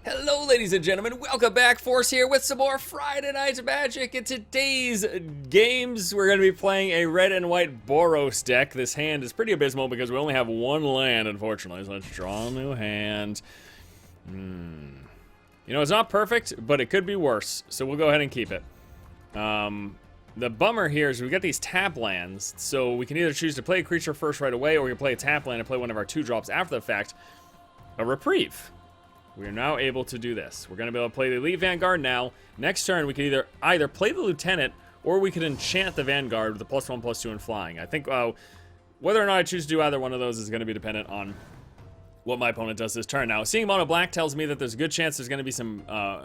Hello, ladies and gentlemen. Welcome back. Force here with some more Friday Night Magic. In today's games, we're going to be playing a red and white boros deck. This hand is pretty abysmal because we only have one land, unfortunately. So let's draw a new hand. You know, it's not perfect, but it could be worse. So we'll go ahead and keep it. The bummer here is we get these tap lands, so we can either choose to play a creature first right away, or we can play a tap land and play one of our 2-drops after the fact. A reprieve. We are now able to do this. We're going to be able to play the Elite Vanguard now. Next turn, we can either play the Lieutenant, or we could enchant the Vanguard with a +1/+2 in flying. I think whether or not I choose to do either one of those is going to be dependent on what my opponent does this turn. Now, seeing mono black tells me that there's a good chance there's going to be some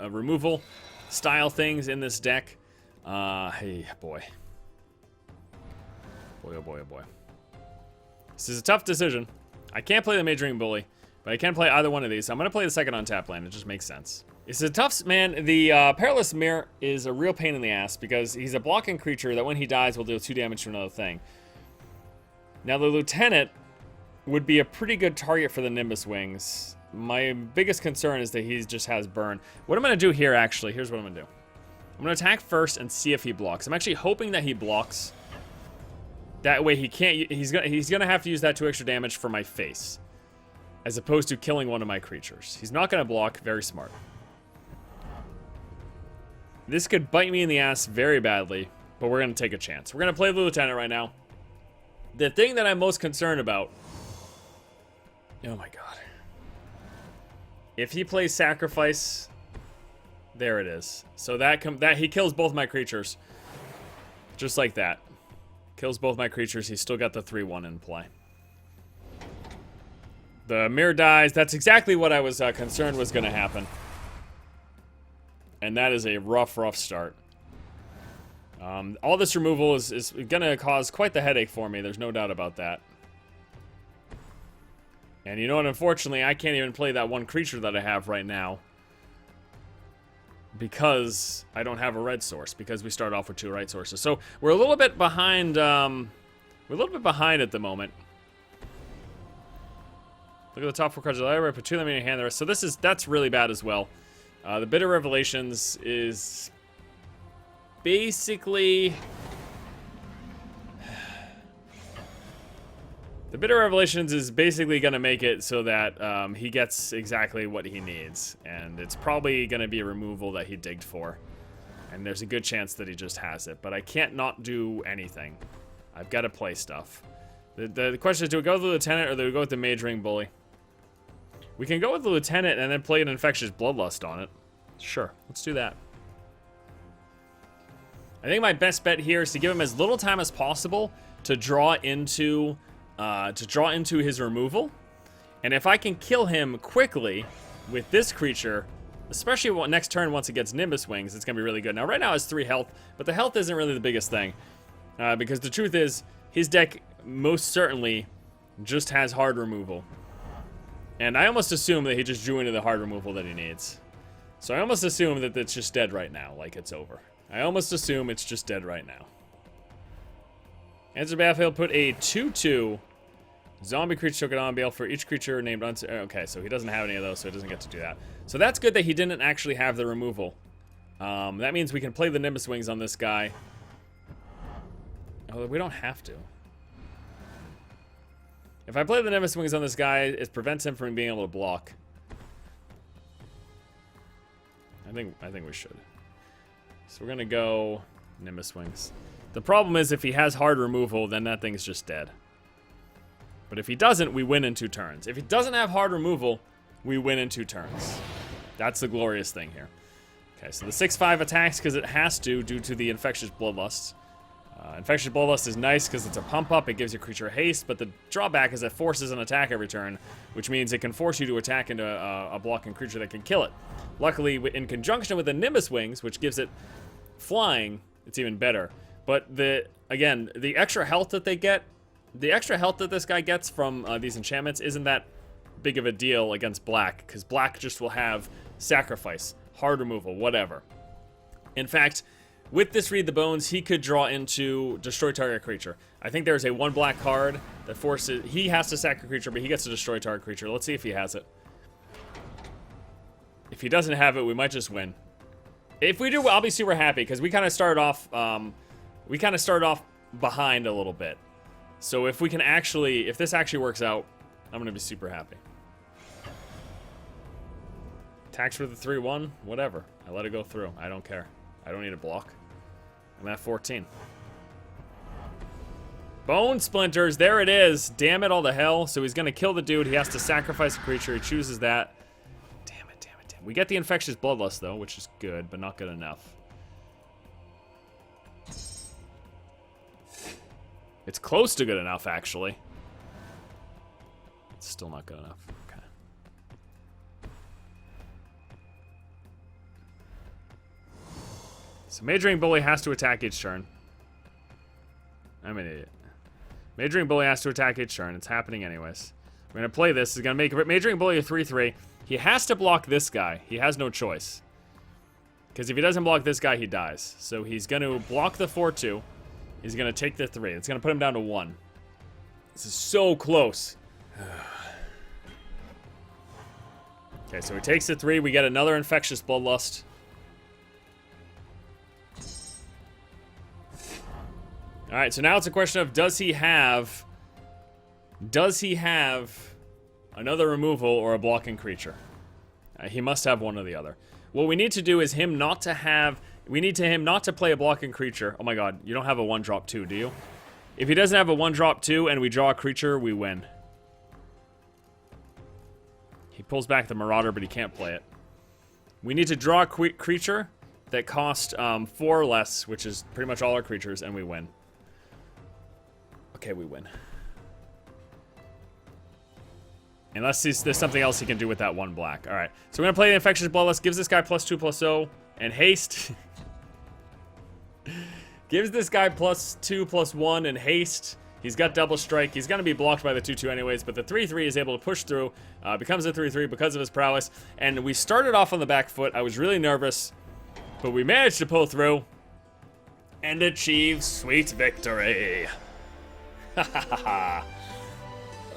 removal style things in this deck. Hey, boy. Boy, oh boy, oh boy. This is a tough decision. I can't play the Majoring Bully, but I can play either one of these. So I'm going to play the second on tap land. It just makes sense. It's a tough... Man, the Perilous Mirror is a real pain in the ass because he's a blocking creature that when he dies will deal 2 damage to another thing. Now, the Lieutenant would be a pretty good target for the Nimbus Wings. My biggest concern is that he just has burn. What I'm going to do here, actually, here's what I'm going to do. I'm going to attack first and see if he blocks. I'm actually hoping that he blocks. That way he can't... He's gonna have to use that 2 extra damage for my face, as opposed to killing one of my creatures. He's not going to block. Very smart. This could bite me in the ass very badly, but we're going to take a chance. We're going to play the Lieutenant right now. The thing that I'm most concerned about... Oh my god. If he plays Sacrifice... There it is. So that he kills both my creatures. Just like that. Kills both my creatures. He's still got the 3/1 in play. The mirror dies. That's exactly what I was concerned was going to happen. And that is a rough start. All this removal is going to cause quite the headache for me. There's no doubt about that. And you know what? Unfortunately, I can't even play that one creature that I have right now, because I don't have a red source, because we start off with 2 right sources. So we're a little bit behind. We're a little bit behind at the moment. Look at the top 4 cards of the library. Put 2 of them in your hand. The rest. So that's really bad as well. The Bitter Revelations is basically... The Bitter Revelations is basically going to make it so that he gets exactly what he needs. And it's probably going to be a removal that he digged for. And there's a good chance that he just has it. But I can't not do anything. I've got to play stuff. The question is, do we go with the Lieutenant or do we go with the Majoring Bully? We can go with the Lieutenant and then play an Infectious Bloodlust on it. Sure, let's do that. I think my best bet here is to give him as little time as possible to draw into his removal. And if I can kill him quickly with this creature, especially next turn once it gets Nimbus Wings, it's going to be really good. Now, right now it's 3 health, but the health isn't really the biggest thing. Because the truth is, his deck most certainly just has hard removal. And I almost assume that he just drew into the hard removal that he needs. So I almost assume that it's just dead right now, like it's over. I almost assume it's just dead right now. Enter battlefield, put a 2/2 zombie creature token on bail for each creature named okay, so he doesn't have any of those, so he doesn't get to do that. So that's good that he didn't actually have the removal. That means we can play the Nimbus Wings on this guy. Oh, we don't have to. If I play the Nimbus Wings on this guy, it prevents him from being able to block. I think we should. So we're gonna go Nimbus Wings. The problem is if he has hard removal, then that thing's just dead. But if he doesn't, we win in 2 turns. If he doesn't have hard removal, we win in 2 turns. That's the glorious thing here. Okay, so the 6/5 attacks because it has to due to the Infectious Bloodlust. Infectious Bloodlust is nice because it's a pump up. It gives your creature haste, but the drawback is it forces an attack every turn, which means it can force you to attack into a blocking creature that can kill it. Luckily, in conjunction with the Nimbus Wings, which gives it flying, it's even better. But the extra health that they get, the extra health that this guy gets from these enchantments isn't that big of a deal against black, because black just will have Sacrifice, hard removal, whatever. In fact, with this Read the Bones, he could draw into Destroy Target Creature. I think there's a 1 black card that forces... He has to sack a creature, but he gets to destroy target creature. Let's see if he has it. If If he doesn't have it, we might just win. If we do, I'll be super happy because we kind of started off. We kind of started off behind a little bit. So if we can actually, if this actually works out, I'm gonna be super happy. Tax for the 3-1, whatever. I let it go through. I don't care. I don't need a block. I'm at 14. Bone splinters, there it is. Damn it all to hell. So he's gonna kill the dude. He has to sacrifice a creature. He chooses that. Damn it, damn it, damn it. We get the infectious bloodlust though, which is good, but not good enough. It's close to good enough, actually. It's still not good enough. Okay. So Majoring Bully has to attack each turn. I'm an idiot. Majoring Bully has to attack each turn. It's happening anyways. We're going to play this. It's going to make Majoring Bully a 3-3. He has to block this guy. He has no choice. Because if he doesn't block this guy, he dies. So he's going to block the 4-2. He's going to take the 3. It's going to put him down to 1. This is so close. Okay, so he takes the 3. We get another Infectious Bloodlust. Alright, so now it's a question of does he have another removal or a blocking creature? He must have one or the other. What we need to do is him not to have... We need him not to play a blocking creature. Oh my god, you don't have a 1-drop 2, do you? If he doesn't have a 1-drop 2 and we draw a creature, we win. He pulls back the Marauder, but he can't play it. We need to draw a creature that costs 4 or less, which is pretty much all our creatures, and we win. Okay, we win. Unless there's something else he can do with that 1 black. Alright, so we're going to play the Infectious Bloodlust. Gives this guy +2/+0 and haste. Gives this guy +2/+1 and haste. He's got double strike. He's going to be blocked by the 2-2 anyways, but the 3-3 is able to push through. Becomes a 3-3 because of his prowess. And we started off on the back foot. I was really nervous, but we managed to pull through and achieve sweet victory.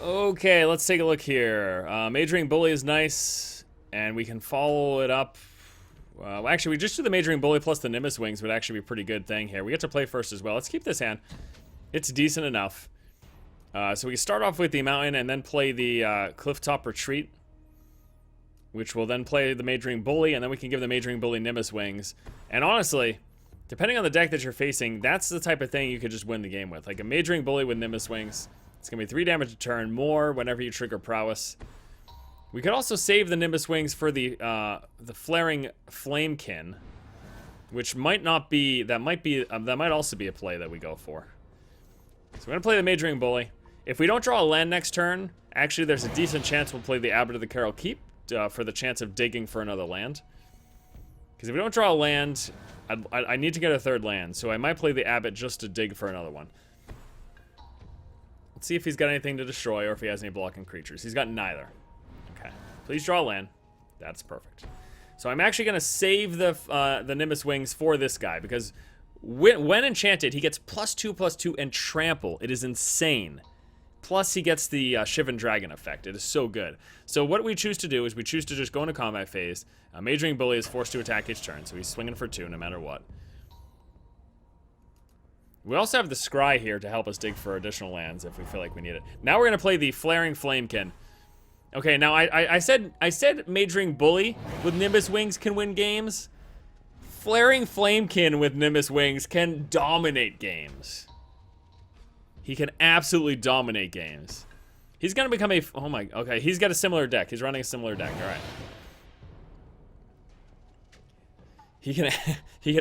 Okay, let's take a look here. Majoring Bully is nice, and we can follow it up. Actually, we just do the Majoring Bully plus the Nimbus Wings would actually be a pretty good thing here. We get to play first as well. Let's keep this hand. It's decent enough. So we start off with the Mountain and then play the Clifftop Retreat, which will then play the Majoring Bully, and then we can give the Majoring Bully Nimbus Wings. And honestly, depending on the deck that you're facing, that's the type of thing you could just win the game with. Like a Majoring Bully with Nimbus Wings. It's going to be 3 damage a turn, more whenever you trigger Prowess. We could also save the Nimbus Wings for the Flaring Flamekin, which might not be, that might also be a play that we go for. So we're going to play the Majoring Bully. If we don't draw a land next turn, actually there's a decent chance we'll play the Abbot of the Carol Keep for the chance of digging for another land. Because if we don't draw a land, I need to get a 3rd land, so I might play the Abbot just to dig for another one. Let's see if he's got anything to destroy or if he has any blocking creatures. He's got neither. Okay. Please draw land. That's perfect. So I'm actually going to save the Nimbus Wings for this guy because when enchanted, he gets +2/+2 and trample. It is insane. Plus, he gets the Shivan Dragon effect. It is so good. So what we choose to do is we choose to just go into combat phase. Majoring Bully is forced to attack each turn, so he's swinging for 2 no matter what. We also have the Scry here to help us dig for additional lands if we feel like we need it. Now we're going to play the Flaring Flamekin. Okay, now I said Majoring Bully with Nimbus Wings can win games. Flaring Flamekin with Nimbus Wings can dominate games. He can absolutely dominate games. He's going to become a... Oh my... Okay, he's got a similar deck. He's running a similar deck. All right. He can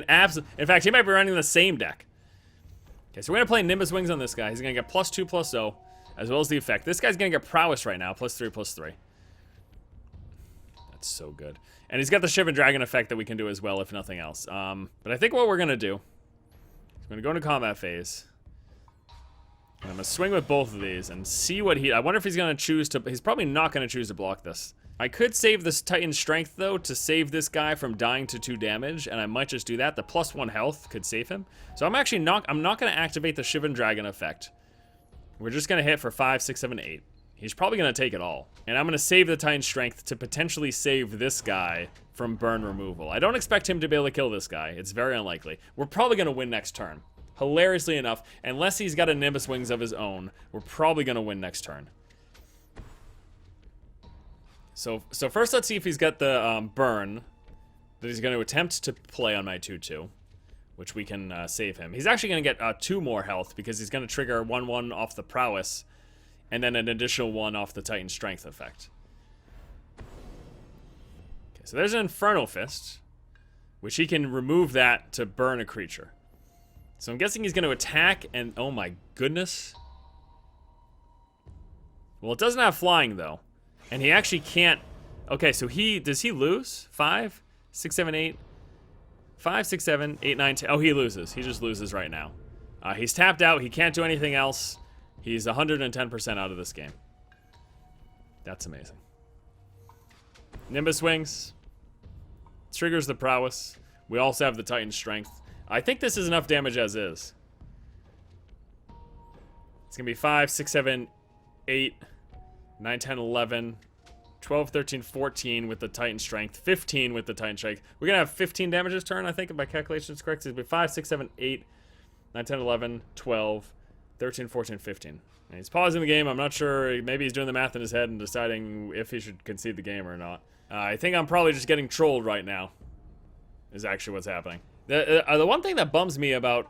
absolutely... In fact, he might be running the same deck. Okay, so we're going to play Nimbus Wings on this guy. He's going to get +2/+0, as well as the effect. This guy's going to get Prowess right now, +3/+3. That's so good. And he's got the Shivan Dragon effect that we can do as well, if nothing else. But I think what we're going to do is we're going to go into combat phase. And I'm going to swing with both of these and see what he... I wonder if he's going to choose to... He's probably not going to choose to block this. I could save this Titan Strength, though, to save this guy from dying to 2 damage, and I might just do that. The +1 health could save him. So I'm actually not... I'm not going to activate the Shivan Dragon effect. We're just going to hit for 5, 6, 7, 8. He's probably going to take it all. And I'm going to save the Titan Strength to potentially save this guy from burn removal. I don't expect him to be able to kill this guy. It's very unlikely. We're probably going to win next turn. Hilariously enough, unless he's got a Nimbus Wings of his own, we're probably going to win next turn. So first let's see if he's got the burn that he's going to attempt to play on my 2-2, which we can save him. He's actually going to get 2 more health because he's going to trigger 1-1 off the prowess and then an additional 1 off the Titan Strength effect. Okay, so there's an Infernal Fist, which he can remove that to burn a creature. So I'm guessing he's going to attack and... oh my goodness. Well, it doesn't have flying, though. And he actually can't... okay, so he... does he lose? 5, 6, 7, 8... 5, 6, 7, 8, 9, 10... oh, he loses. He just loses right now. He's tapped out. He can't do anything else. He's 110% out of this game. That's amazing. Nimbus Wings. Triggers the prowess. We also have the Titan Strength. I think this is enough damage as is. It's going to be 5, 6, 7, 8, 9, 10, 11, 12, 13, 14 with the Titan Strength, 15 with the Titan Strength. We're going to have 15 damage this turn, I think, if my calculation's correct. It's going to be 5, 6, 7, 8, 9, 10, 11, 12, 13, 14, 15. And he's pausing the game. I'm not sure. Maybe he's doing the math in his head and deciding if he should concede the game or not. I think I'm probably just getting trolled right now, is actually what's happening. The one thing that bums me about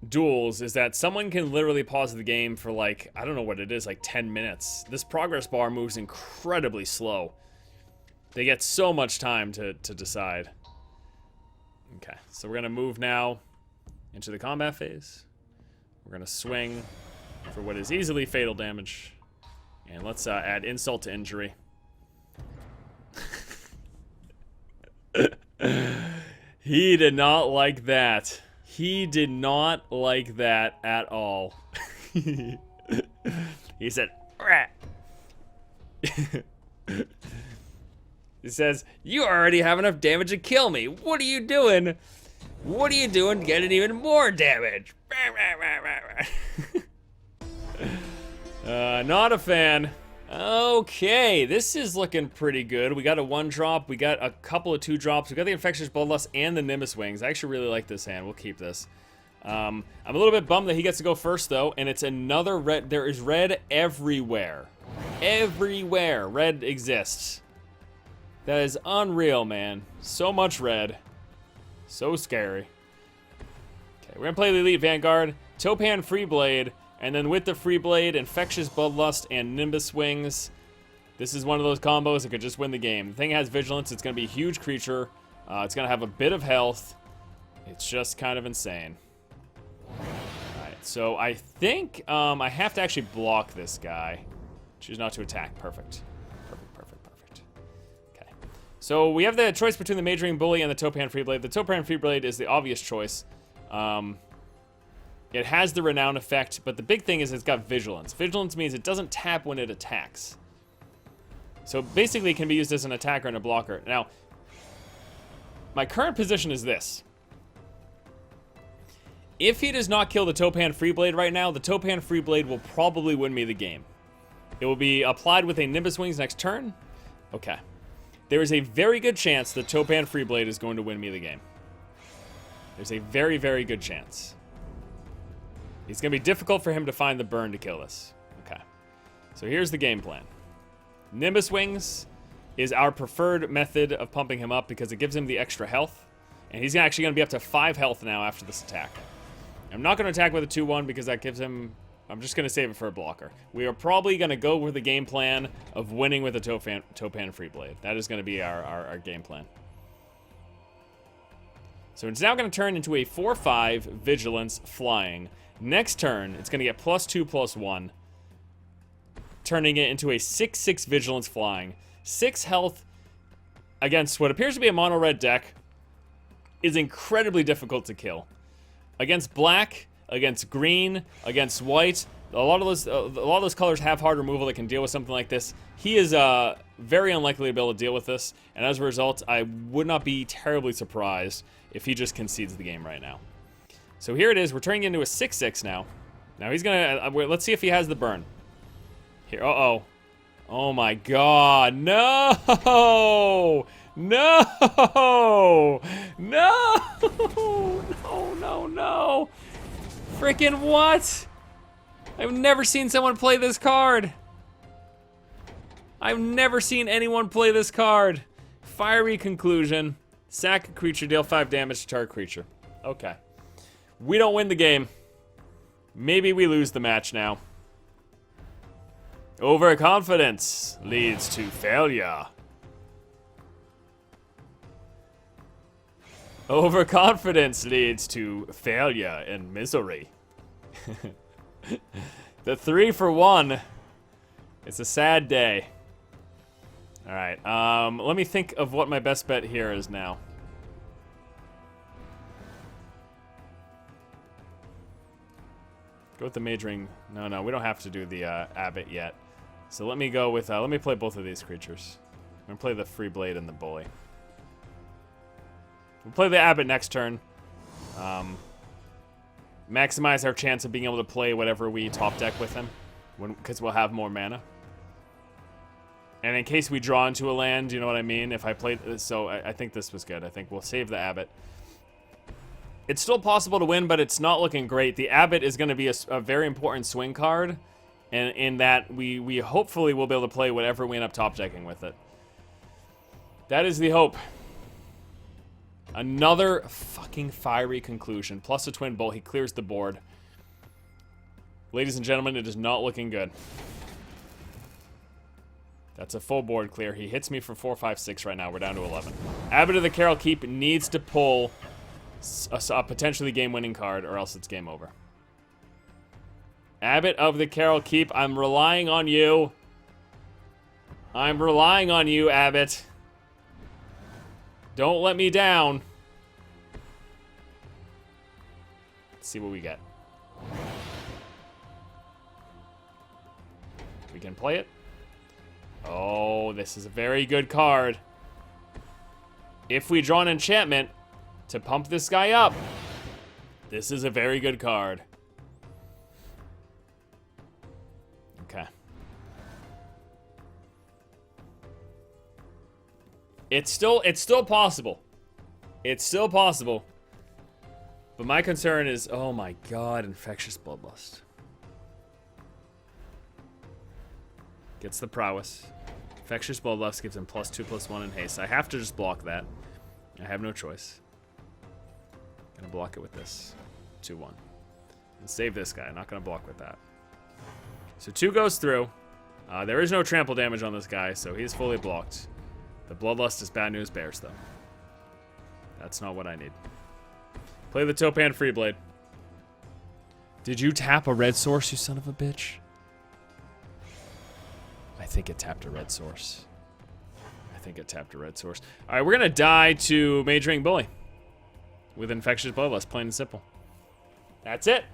Duels is that someone can literally pause the game for, like, I don't know what it is, like 10 minutes. This progress bar moves incredibly slow. They get so much time to decide. Okay, so we're going to move now into the combat phase. We're going to swing for what is easily fatal damage. And let's add insult to injury. He did not like that. He did not like that at all. He said, "Rat." He says, "You already have enough damage to kill me. What are you doing? What are you doing to get even more damage?" Not a fan. Okay, this is looking pretty good. We got a 1-drop. We got a couple of 2-drops. We got the Infectious Bloodlust and the Nimbus Wings. I actually really like this hand. We'll keep this. I'm a little bit bummed that he gets to go first, though, and it's another red. There is red everywhere. Everywhere red exists. That is unreal, man. So much red. So scary. Okay, we're going to play the Elite Vanguard. Topan Freeblade. And then with the Freeblade, Infectious Bloodlust, and Nimbus Wings, this is one of those combos that could just win the game. The thing has Vigilance. It's going to be a huge creature. It's going to have a bit of health. It's just kind of insane. Alright, so I think I have to actually block this guy. Choose not to attack. Perfect. Perfect. Okay. So we have the choice between the Majoring Bully and the Topan Freeblade. The Topan Freeblade is the obvious choice. It has the Renown effect, but the big thing is it's got Vigilance. Vigilance means it doesn't tap when it attacks. So basically it can be used as an attacker and a blocker. Now, my current position is this. If he does not kill the Topan Freeblade right now, the Topan Freeblade will probably win me the game. It will be applied with a Nimbus Wings next turn. Okay. There is a very good chance the Topan Freeblade is going to win me the game. There's a very, very good chance. It's going to be difficult for him to find the burn to kill us. Okay. So here's the game plan. Nimbus Wings is our preferred method of pumping him up because it gives him the extra health. And he's actually going to be up to 5 health now after this attack. I'm not going to attack with a 2-1 because that gives him... I'm just going to save it for a blocker. We are probably going to go with the game plan of winning with a Topan Freeblade. That is going to be our game plan. So it's now going to turn into a 4-5 Vigilance Flying. Next turn, it's going to get +2/+1, turning it into a 6-6 Vigilance Flying. 6 health against what appears to be a mono-red deck is incredibly difficult to kill. Against black, against green, against white, a lot of those colors have hard removal that can deal with something like this. He is very unlikely to be able to deal with this, and as a result, I would not be terribly surprised if he just concedes the game right now. So here it is. We're turning into a 6-6 now. Now he's going to... let's see if he has the burn. Here, uh-oh. Oh my god, no! No! No! No, no, no! Frickin' what? I've never seen someone play this card. I've never seen anyone play this card. Fiery Conclusion. Sack a creature, deal 5 damage to target creature. Okay. We don't win the game. Maybe we lose the match now. Overconfidence leads to failure. Overconfidence leads to failure and misery. The 3 for 1. It's a sad day. Alright, let me think of what my best bet here is now. Go with the majoring. No, we don't have to do the abbot yet. So let me go with, let me play both of these creatures. I'm gonna play the free blade and the bully. We'll play the abbot next turn. Maximize our chance of being able to play whatever we top deck with him, because we'll have more mana. And in case we draw into a land, you know what I mean? If I played, so I think this was good. I think we'll save the abbot. It's still possible to win, but it's not looking great. The abbot is going to be a very important swing card, and in that we hopefully will be able to play whatever we end up top decking with it. That is the hope. Another fucking Fiery Conclusion. Plus a Twin Bolt. He clears the board. Ladies and gentlemen, it is not looking good. That's a full board clear. He hits me for 4, 5, 6 right now. We're down to 11. Abbot of the Carol Keep needs to pull a potentially game-winning card, or else it's game over. Abbot of the Carol Keep, I'm relying on you. I'm relying on you, Abbot. Don't let me down. Let's see what we get. We can play it. Oh, this is a very good card. If we draw an enchantment to pump this guy up, this is a very good card. Okay. It's still possible. It's still possible. But my concern is, oh my god, Infectious Bloodlust. Gets the prowess. Infectious Bloodlust gives him +2/+1 in haste. I have to just block that. I have no choice. Gonna block it with this. 2/1. And save this guy. Not gonna block with that. So 2 goes through. There is no trample damage on this guy, so he's fully blocked. The Bloodlust is bad news bears, though. That's not what I need. Play the Topan Freeblade. Did you tap a red source, you son of a bitch? I think it tapped a red source. Alright, we're gonna die to Majoring Bully. With Infectious Bloodlust, plain and simple. That's it.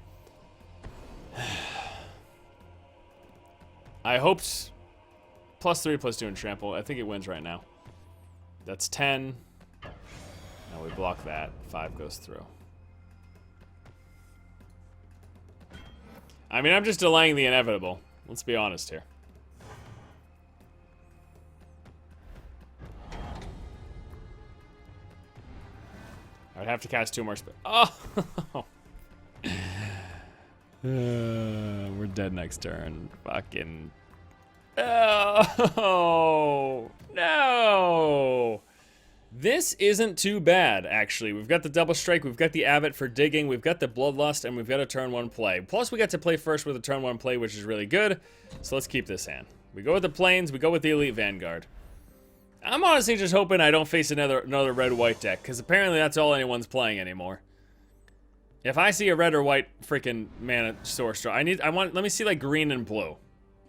I hoped +3/+2 in trample. I think it wins right now. That's 10. Now we block that. 5 goes through. I mean, I'm just delaying the inevitable. Let's be honest here. I'd have to cast 2 more spells. Oh! We're dead next turn. Fucking... Oh! No! This isn't too bad, actually. We've got the Double Strike, we've got the Abbot for digging, we've got the Bloodlust, and we've got a turn 1 play. Plus, we got to play first with a turn 1 play, which is really good. So let's keep this hand. We go with the Plains, we go with the Elite Vanguard. I'm honestly just hoping I don't face another red-white deck, because apparently that's all anyone's playing anymore. If I see a red or white freaking mana source draw, let me see like green and blue.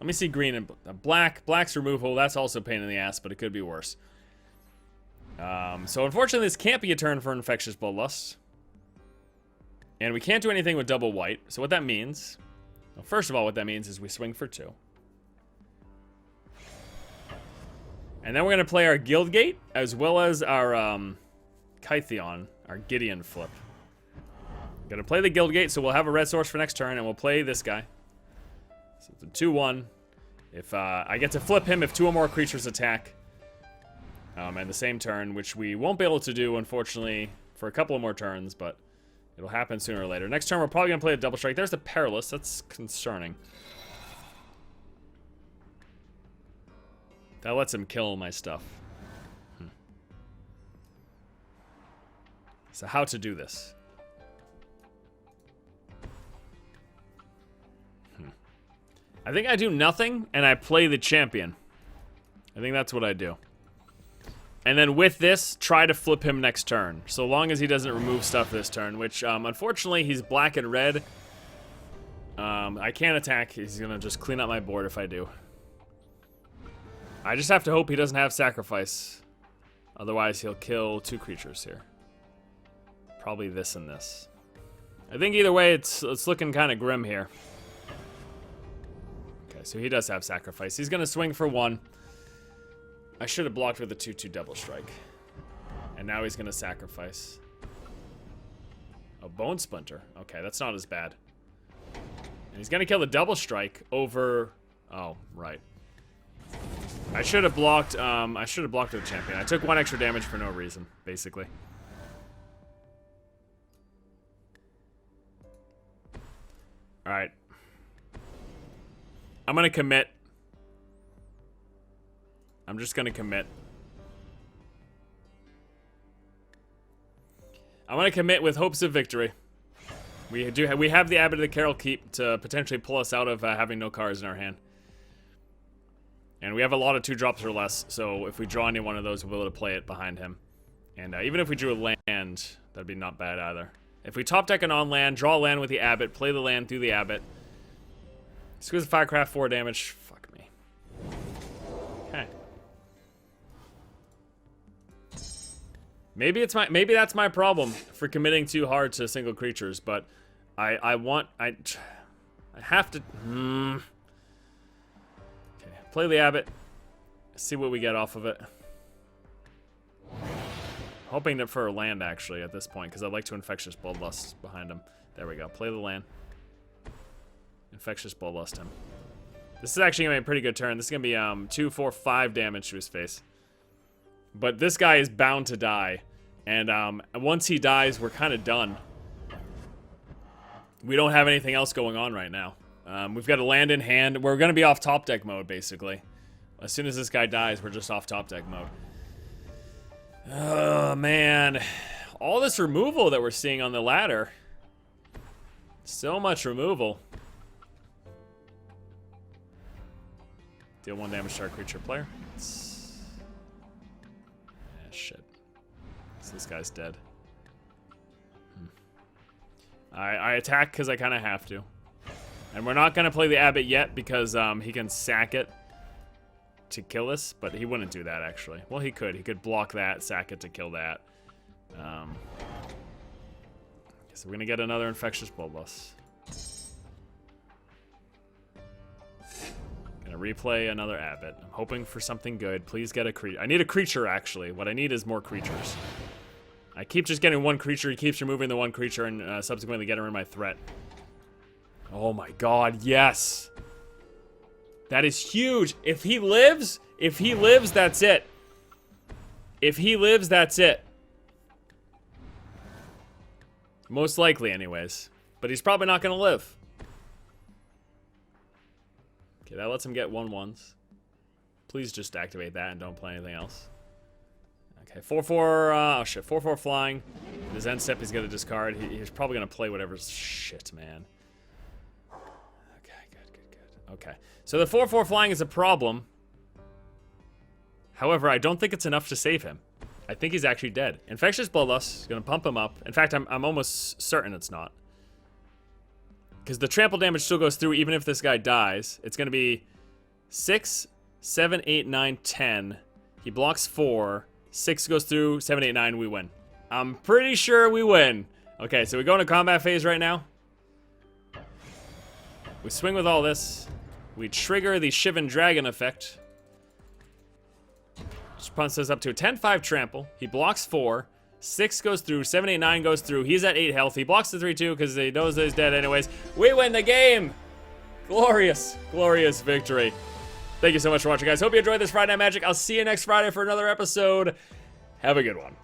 Let me see green and black. Black's removal, that's also a pain in the ass, but it could be worse. So unfortunately, this can't be a turn for Infectious Bloodlust. And we can't do anything with double white. So what that means, well, first of all, what that means is we swing for 2. And then we're going to play our Guildgate, as well as our Kytheon, our Gideon flip. Going to play the Guildgate, so we'll have a red source for next turn, and we'll play this guy. So it's a 2/1. If I get to flip him if 2 or more creatures attack. And the same turn, which we won't be able to do, unfortunately, for a couple of more turns, but it'll happen sooner or later. Next turn, we're probably going to play a double strike. There's the Perilous. That's concerning. That lets him kill my stuff. So how to do this? I think I do nothing, and I play the champion. I think that's what I do. And then with this, try to flip him next turn. So long as he doesn't remove stuff this turn, which, unfortunately, he's black and red. I can't attack. He's going to just clean up my board if I do. I just have to hope he doesn't have sacrifice. Otherwise, he'll kill 2 creatures here. Probably this and this. I think either way, it's looking kind of grim here. Okay, so he does have sacrifice. He's going to swing for 1. I should have blocked with a 2/2 double strike. And now he's going to sacrifice. A Bone Splinter. Okay, that's not as bad. And he's going to kill the double strike over... Oh, right. I should have blocked with a champion. I took 1 extra damage for no reason, basically. Alright. I'm gonna commit. I'm just gonna commit. I'm gonna commit with hopes of victory. We have the Abbot of the Carol Keep to potentially pull us out of having no cards in our hand. And we have a lot of 2-drops or less, so if we draw any one of those, we'll be able to play it behind him. And even if we drew a land, that'd be not bad either. If we top deck an on-land, draw a land with the Abbot, play the land through the Abbot. Squeeze the Firecraft, 4 damage. Fuck me. Okay. Maybe that's my problem for committing too hard to single creatures, but I have to... Okay, play the Abbot. See what we get off of it. Hoping that for a land, actually, at this point, because I'd like to Infectious Bloodlust behind him. There we go. Play the land. Infectious Bloodlust him. This is actually going to be a pretty good turn. This is going to be 2, 4, 5 damage to his face. But this guy is bound to die. And once he dies, we're kind of done. We don't have anything else going on right now. We've got a land in hand. We're going to be off top deck mode, basically. As soon as this guy dies, we're just off top deck mode. Oh, man. All this removal that we're seeing on the ladder. So much removal. Deal 1 damage to our creature player. Shit. So this guy's dead. I attack because I kind of have to. And we're not going to play the Abbot yet because he can sack it to kill us, but he wouldn't do that, actually. Well, he could. He could block that, sack it to kill that. So we're going to get another Infectious Bloodlust. Going to replay another Abbot. I'm hoping for something good. Please get a creature. I need a creature, actually. What I need is more creatures. I keep just getting 1 creature. He keeps removing the 1 creature and subsequently getting rid of my threat. Oh my god, yes! That is huge. If he lives, that's it. If he lives, that's it. Most likely, anyways. But he's probably not going to live. Okay, that lets him get 1/1s. Please just activate that and don't play anything else. Okay, 4/4, oh shit, 4/4 flying. His end step he's going to discard. He's probably going to play whatever shit, man. Good. Okay, so the 4/4 flying is a problem. However, I don't think it's enough to save him. I think he's actually dead. Infectious Bloodlust is going to pump him up. In fact, I'm almost certain it's not. Because the trample damage still goes through even if this guy dies. It's going to be 6, 7, 8, 9, 10. He blocks 4. 6 goes through. 7, 8, 9, we win. I'm pretty sure we win. Okay, so we go into combat phase right now. We swing with all this. We trigger the Shivan Dragon effect. Which punts us up to a 10-5 trample. He blocks 4. 6 goes through. 7, 8, 9 goes through. He's at 8 health. He blocks the 3-2 because he knows that he's dead anyways. We win the game! Glorious, glorious victory. Thank you so much for watching, guys. Hope you enjoyed this Friday Night Magic. I'll see you next Friday for another episode. Have a good one.